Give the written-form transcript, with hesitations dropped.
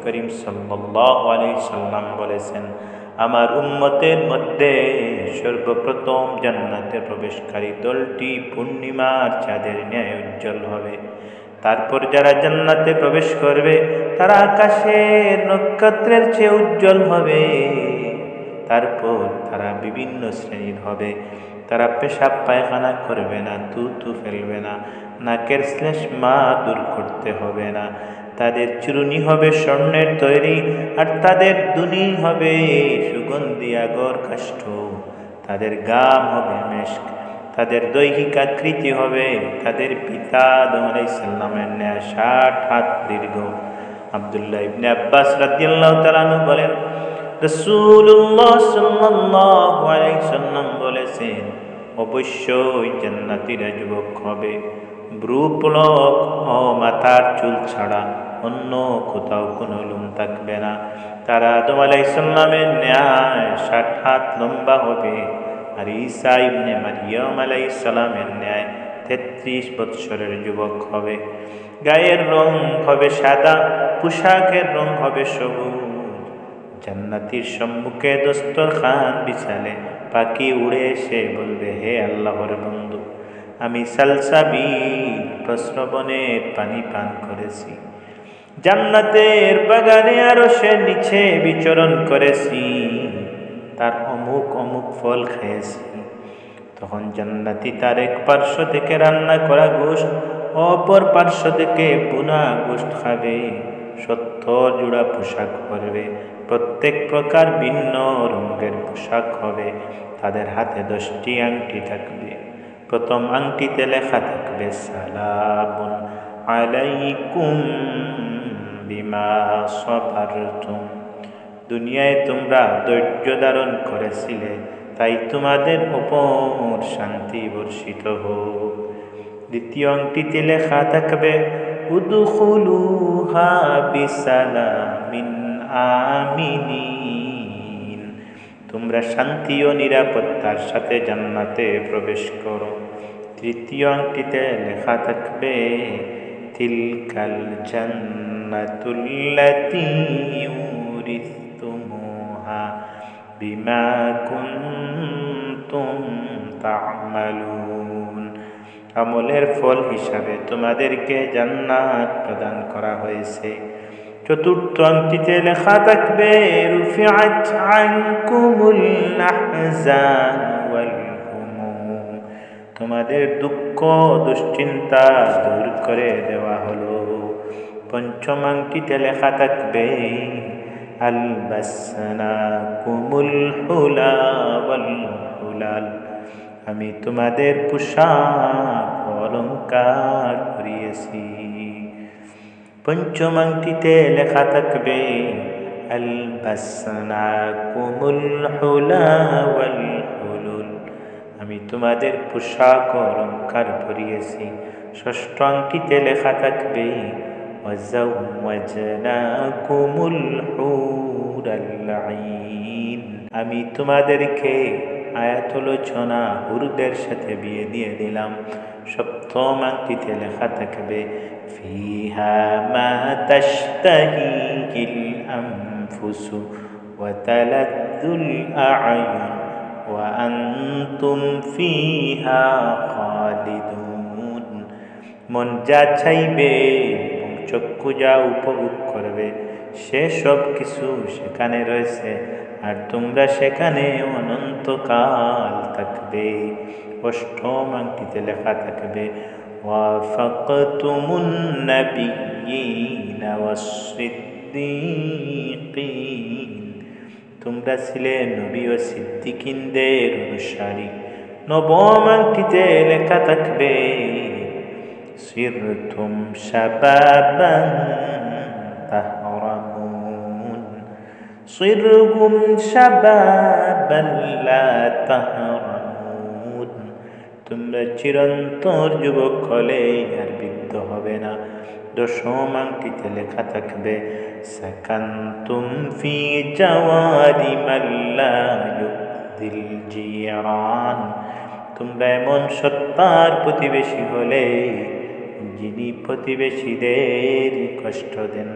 করিম সাল্লাল্লাহু আলাইহি সাল্লাম বলেছেন, আমার উম্মতের মধ্যে সর্বপ্রথম জান্নাতে প্রবেশকারী দলটি পূর্ণিমার চাঁদের ন্যায় উজ্জ্বল হবে। তারপর যারা জান্নাতে প্রবেশ করবে তারা আকাশের নক্ষত্রের চেয়ে উজ্জ্বল হবে। তারপর তারা বিভিন্ন শ্রেণীর হবে। তারা পেশাব পায়খানা করবে না, থুতু ফেলবে না, নাকের শ্লেষ্মা দূর করতে হবে না। তাদের চুরুনি হবে স্বর্ণের তৈরি, আর তাদের দুনি হবে সুগন্ধি আগর কাষ্ঠ। তাদের গাম হবে মেশক। তাদের দৈহিক আকৃতি হবে তাদের পিতা আদম আলাইহিস সালামের ন্যায় 60 হাত দীর্ঘ। আব্দুল্লাহ ইবনে আব্বাস রাদিয়াল্লাহু তাআলা আনহু বলেন, রাসূলুল্লাহ সাল্লাল্লাহু আলাইহি সাল্লাম বলেছেন, অবশ্যই জান্নাতীরা যুবক হবে, ভ্রূপলক ও মাথার চুল ছাড়া অন্য কোথাও কোনো লোম থাকবে না। তারা আদম আলাইহিস সালামের ন্যায় 60 হাত লম্বা হবে, আর ঈসা ইবনে মারইয়াম আলাইহিস সালামের ন্যায় 33 বৎসরের যুবক হবে। গায়ের রং হবে সাদা, পোশাকের রং হবে সবুজ। জান্নাতীর সম্মুখে দস্তরখান বিছালে পাখি উড়ে এসে বলবে, হে আল্লাহর বন্ধু, আমি সালসাবিল প্রস্রবণের পানি পান করেছি, জান্নাতের বাগানে আরশের নিচে বিচরণ করেছি, তার অমুক অমুক ফল খেয়েছি। তখন জান্নাতি তার এক পার্শ্ব থেকে রান্না করা গোশত, অপর পার্শ্ব থেকে বুনা গোশত খাবে। 70 জোড়া পোশাক পরবে, প্রত্যেক প্রকার ভিন্ন রঙের পোশাক হবে। তাদের হাতে 10টি আংটি থাকবে। প্রথম আংটিতে লেখা থাকবে, সালামুন আলাইকুম বিমা সাবারতুম, দুনিয়ায় তোমরা ধৈর্য ধারণ করেছিলে, তাই তোমাদের উপর শান্তি বর্ষিত হোক। দ্বিতীয় আংটিতে লেখা থাকবে, উদখুলুহা বিসালামিন আমিনিন, তোমরা শান্তি ও নিরাপত্তার সাথে জান্নাতে প্রবেশ করো। তৃতীয় আংটিতে লেখা থাকবে, তিলকাল জান্নাতুল্লাতী ইউরিসতুমুহা বিমা কুনতুম তা'মালুন, আমলের ফল হিসাবে তোমাদেরকে জান্নাত প্রদান করা হয়েছে। চতুর্থ আংটিতে লেখা থাকবে, রুফিআত আনকুমুল আহজান ওয়াল হুমুম, তোমাদের দুঃখ দুশ্চিন্তা দূর করে দেওয়া হলো। পঞ্চম আংটিতে লেখা থাকবে, আলবাসনাকুমুল হুলা ওয়াল হুলাল, আমি তোমাদের পোশাক অলংকার করিয়েছি। পঞ্চম আংটিতে লেখা থাকবে, আলবাসনাকুমুল হুলা ওয়াল হুলুল, আমি তোমাদের পোশাক অলংকার করিয়েছি। ষষ্ঠ আংটিতে লেখা থাকবে, ওয়াজাওয়াজনাকুমুল হুরাল আইন, আমি তোমাদেরকে আয়াতলোচনা হুরদের সাথে বিয়ে দিয়ে দিলাম। সপ্তম আংটিতে লেখা থাকবে, ফিহা মা তাশতাহিহিল আনফুসু ওয়া তালাদ্দুল আ'য়ুন ওয়া আনতুম ফিহা খালিদুন, মন যা চাইবে এবং চক্ষু যা উপভোগ করবে সে সব কিছু সেখানে রয়েছে, আর তোমরা সেখানে অনন্তকাল থাকবে। অষ্টম আংটিতে লেখা থাকবে, ওয়াফাকতুমুন নাবিয়্যিনা ওয়াস-সিদ্দীকিন, তোমরা ছিলে নবী ও সিদ্দিকিনদের অনুসারী। নবম আংটিতে লেখা থাকবে, সিরতুম শাবাবান তাহরামুন, সিরহুম শাবাবান লা তাহরামুন, তোমরা চিরন্তর যুবক হলে আর বৃদ্ধ হবে না। দশম আংটিতে লেখা থাকবে, সাকান্তুম ফি জাওয়ারি মাল্লা ইউযিল জিরান, তোমরা এমন সত্তার প্রতিবেশী হলে যিনি প্রতিবেশীদের কষ্ট দেন